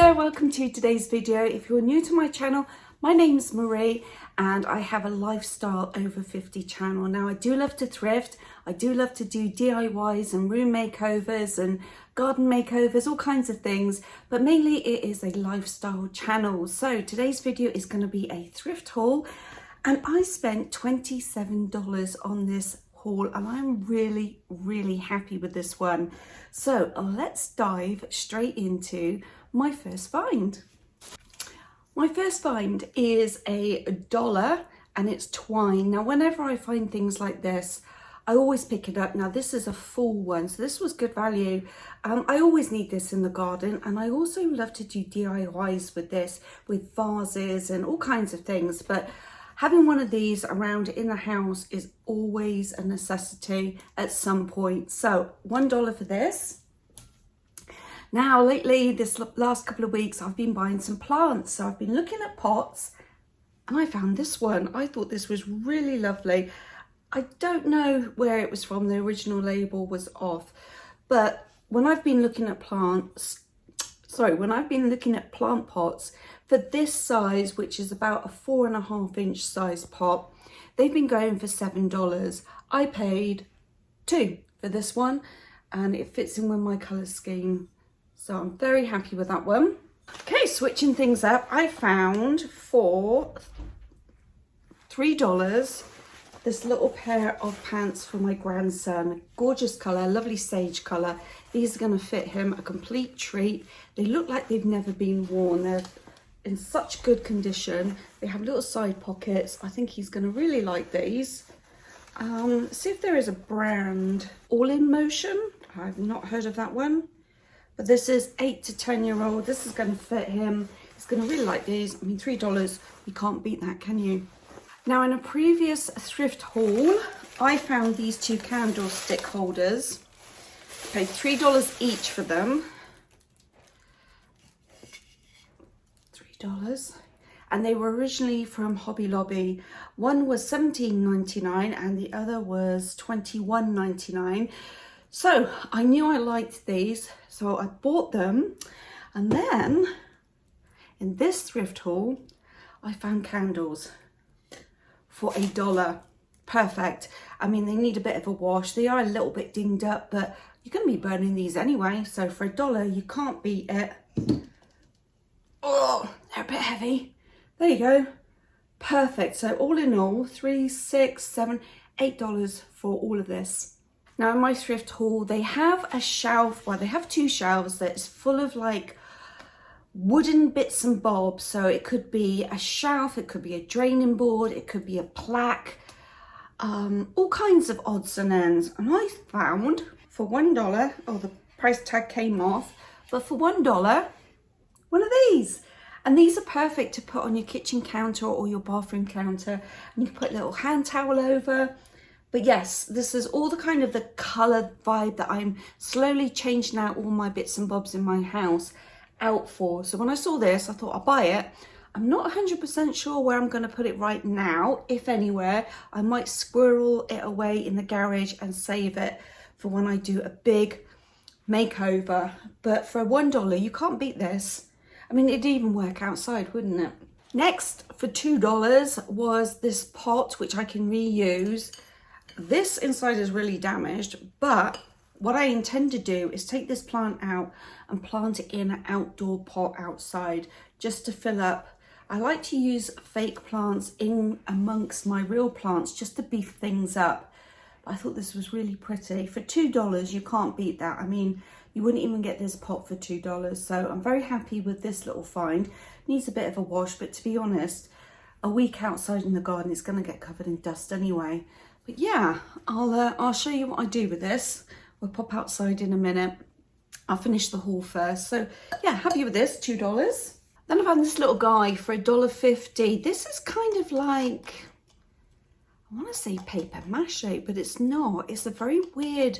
there, welcome to today's video. If you're new to my channel, my name's Marie and I have a lifestyle over 50 channel. Now I do love to thrift, I do love to do DIYs and room makeovers and garden makeovers, all kinds of things, but mainly it is a lifestyle channel. So today's video is going to be a thrift haul and I spent $27 on this haul and I'm really happy with this one. So let's dive straight into my first find. My first find is $1 and it's twine. Now whenever I find things like this, I always pick it up. Now this is a full one, so this was good value. I always need this in the garden, and I also love to do DIYs with this, with vases and all kinds of things, but having one of these around in the house is always a necessity at some point. So $1 for this. Now lately, this last couple of weeks, I've been buying some plants. So I've been looking at pots and I found this one. I thought this was really lovely. I don't know where it was from. The original label was off. But when I've been looking at plant pots for this size, which is about a 4.5-inch size pot, they've been going for $7. I paid $2 for this one and it fits in with my colour scheme. So I'm very happy with that one. Okay, switching things up, I found for $3 this little pair of pants for my grandson. Gorgeous colour, lovely sage colour. These are going to fit him, a complete treat. They look like they've never been worn. They're in such good condition. They have little side pockets. I think he's going to really like these. See if there is a brand. All in Motion. I've not heard of that one. But this is 8 to 10-year-old. This is going to fit him. He's going to really like these. I mean, $3, you can't beat that, can you? Now, in a previous thrift haul, I found these two candlestick holders. Paid $3 each for them. $3. And they were originally from Hobby Lobby. One was $17.99 and the other was $21.99. So I knew I liked these, so I bought them. And then in this thrift haul, I found candles for $1. Perfect. I mean, they need a bit of a wash. They are a little bit dinged up, but you're going to be burning these anyway. So for $1, you can't beat it. Oh, they're a bit heavy. There you go. Perfect. So all in all, $3, $6, $7, $8 for all of this. Now in my thrift haul, they have a shelf, well, they have two shelves that's full of like wooden bits and bobs. So it could be a shelf, it could be a draining board, it could be a plaque, all kinds of odds and ends. And I found for $1, oh, the price tag came off, but for $1, one of these. And these are perfect to put on your kitchen counter or your bathroom counter. And you can put a little hand towel over. But yes, this is all the kind of the colour vibe that I'm slowly changing out all my bits and bobs in my house out for. So when I saw this, I thought I'll buy it. I'm not 100% sure where I'm going to put it right now, if anywhere. I might squirrel it away in the garage and save it for when I do a big makeover. But for $1, you can't beat this. I mean, it'd even work outside, wouldn't it? Next, for $2 was this pot, which I can reuse. This inside is really damaged, but what I intend to do is take this plant out and plant it in an outdoor pot outside just to fill up. I like to use fake plants in amongst my real plants just to beef things up. But I thought this was really pretty. For $2, you can't beat that. I mean, you wouldn't even get this pot for $2. So I'm very happy with this little find. Needs a bit of a wash, but to be honest, a week outside in the garden, it's going to get covered in dust anyway. But yeah, I'll show you what I do with this. We'll pop outside in a minute. I'll finish the haul first. So yeah, happy with this, $2. Then I found this little guy for $1.50. This is kind of like, I want to say paper mache, but it's not. It's a very weird,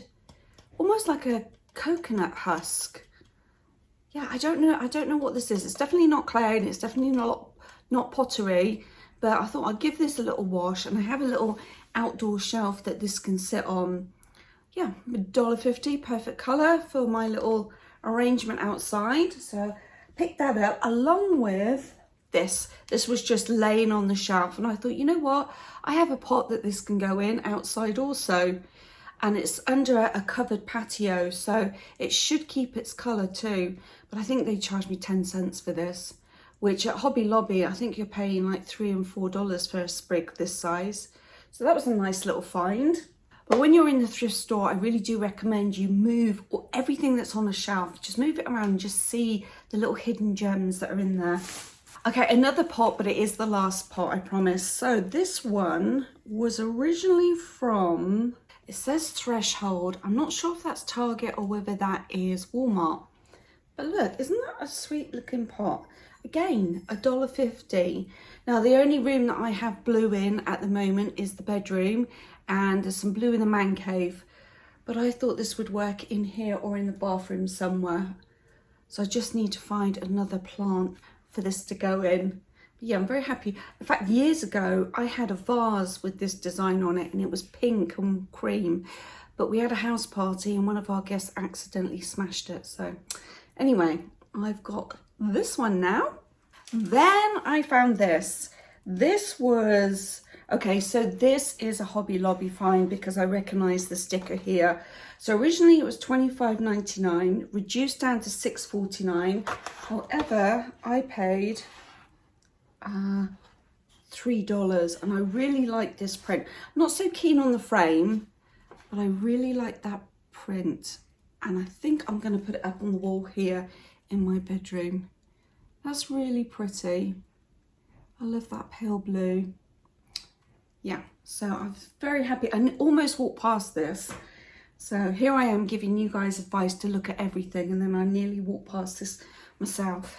almost like a coconut husk. Yeah, I don't know what this is. It's definitely not clay and it's definitely not pottery. But I thought I'd give this a little wash, and I have a little outdoor shelf that this can sit on. Yeah, $1.50, perfect colour for my little arrangement outside. So Picked that up along with this. This was just laying on the shelf, and I thought, you know what? I have a pot that this can go in outside also, and it's under a covered patio, so it should keep its colour too. But I think they charged me 10 cents for this, which at Hobby Lobby, I think you're paying like $3 and $4 for a sprig this size. So that was a nice little find. But when you're in the thrift store, I really do recommend you move everything that's on the shelf. Just move it around and just see the little hidden gems that are in there. Okay, another pot, but it is the last pot, I promise. So this one was originally from, it says Threshold. I'm not sure if that's Target or whether that is Walmart. But look, isn't that a sweet looking pot? Again, $1.50. Now, the only room that I have blue in at the moment is the bedroom, and there's some blue in the man cave. But I thought this would work in here or in the bathroom somewhere. So I just need to find another plant for this to go in. But yeah, I'm very happy. In fact, years ago, I had a vase with this design on it, and it was pink and cream. But we had a house party, and one of our guests accidentally smashed it. So anyway, I've got this one now. Then I found this. This was, okay, so this is a Hobby Lobby find because I recognize the sticker here. So originally it was $25.99, reduced down to $6.49. However, I paid $3, and I really like this print. I'm not so keen on the frame, but I really like that print. And I think I'm going to put it up on the wall here in my bedroom. That's really pretty. I love that pale blue. Yeah, so I'm very happy. I almost walked past this. So here I am giving you guys advice to look at everything, and then I nearly walked past this myself.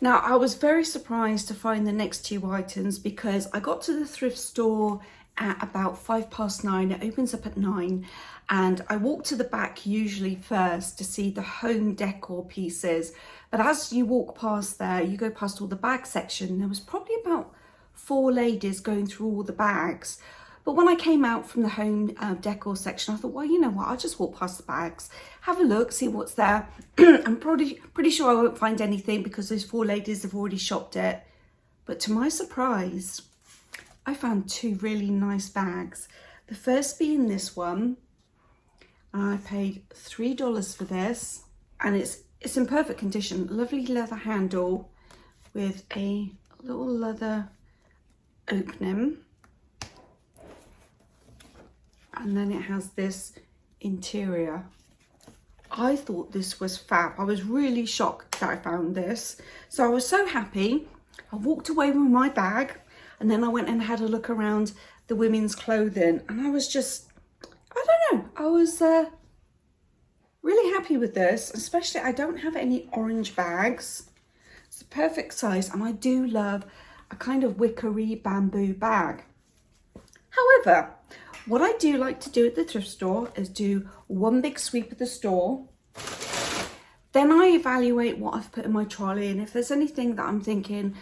Now, I was very surprised to find the next two items because I got to the thrift store at about 9:05. It opens up at 9, and I walk to the back usually first to see the home decor pieces. But as you walk past there, you go past all the bag section. There was probably about 4 ladies going through all the bags. But when I came out from the home decor section, I thought, well, you know what? I'll just walk past the bags, have a look, see what's there. I'm pretty sure I won't find anything because those 4 ladies have already shopped it. But to my surprise, I found 2 really nice bags. The first being this one. I paid $3 for this, and it's in perfect condition. Lovely leather handle with a little leather opening, and then it has this interior. I thought this was fab. I was really shocked that I found this. So I was so happy. I walked away with my bag, and then I went and had a look around the women's clothing, and I was just, I don't know, I was really happy with this. Especially, I don't have any orange bags. It's the perfect size, and I do love a kind of wickery bamboo bag. However, what I do like to do at the thrift store is do one big sweep of the store. Then I evaluate what I've put in my trolley, and if there's anything that I'm thinking,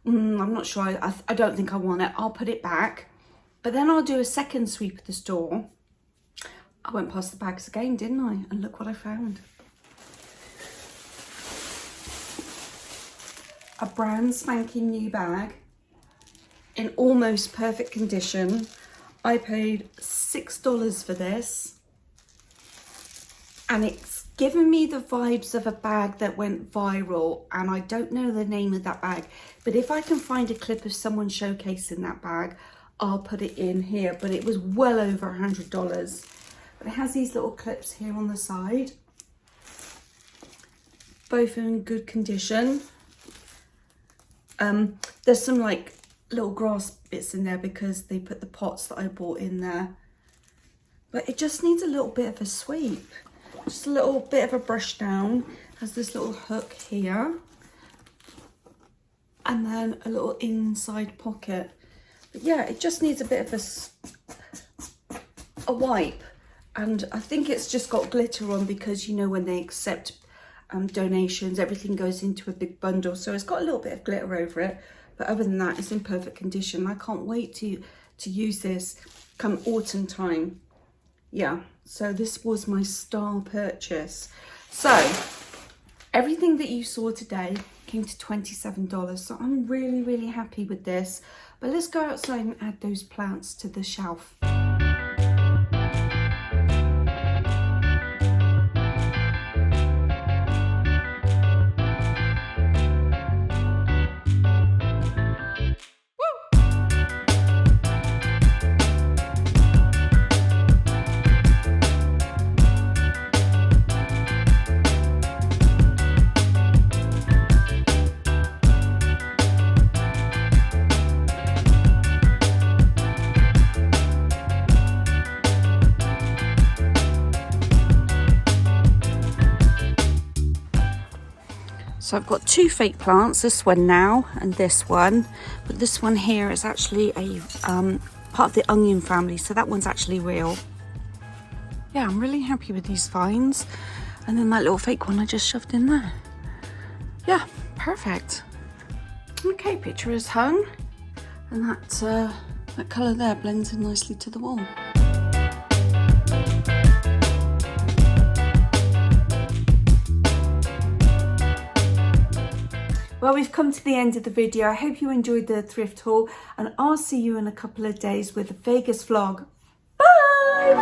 I'm not sure, I don't think I want it, I'll put it back. But then I'll do a second sweep of the store. I went past the bags again, didn't I? And look what I found. A brand spanking new bag in almost perfect condition. I paid $6 for this, and it's given me the vibes of a bag that went viral, and I don't know the name of that bag, but if I can find a clip of someone showcasing that bag, I'll put it in here. But it was well over $100. But it has these little clips here on the side, both in good condition. There's some like little grass bits in there because they put the pots that I bought in there, but it just needs a little bit of a sweep, just a little bit of a brush down. Has this little hook here, and then a little inside pocket. But yeah, it just needs a bit of a wipe. And I think it's just got glitter on because, you know, when they accept donations, everything goes into a big bundle. So it's got a little bit of glitter over it. But other than that, it's in perfect condition. I can't wait to use this come autumn time. Yeah, so this was my star purchase. So everything that you saw today came to $27. So I'm really, really happy with this. But let's go outside and add those plants to the shelf. So I've got two fake plants, this one now and this one, but this one here is actually a part of the onion family, so that one's actually real. Yeah, I'm really happy with these finds. And then that little fake one I just shoved in there. Yeah, perfect. Okay, picture is hung, and that colour there blends in nicely to the wall. Well, we've come to the end of the video. I hope you enjoyed the thrift haul, and I'll see you in a couple of days with a Vegas vlog. Bye!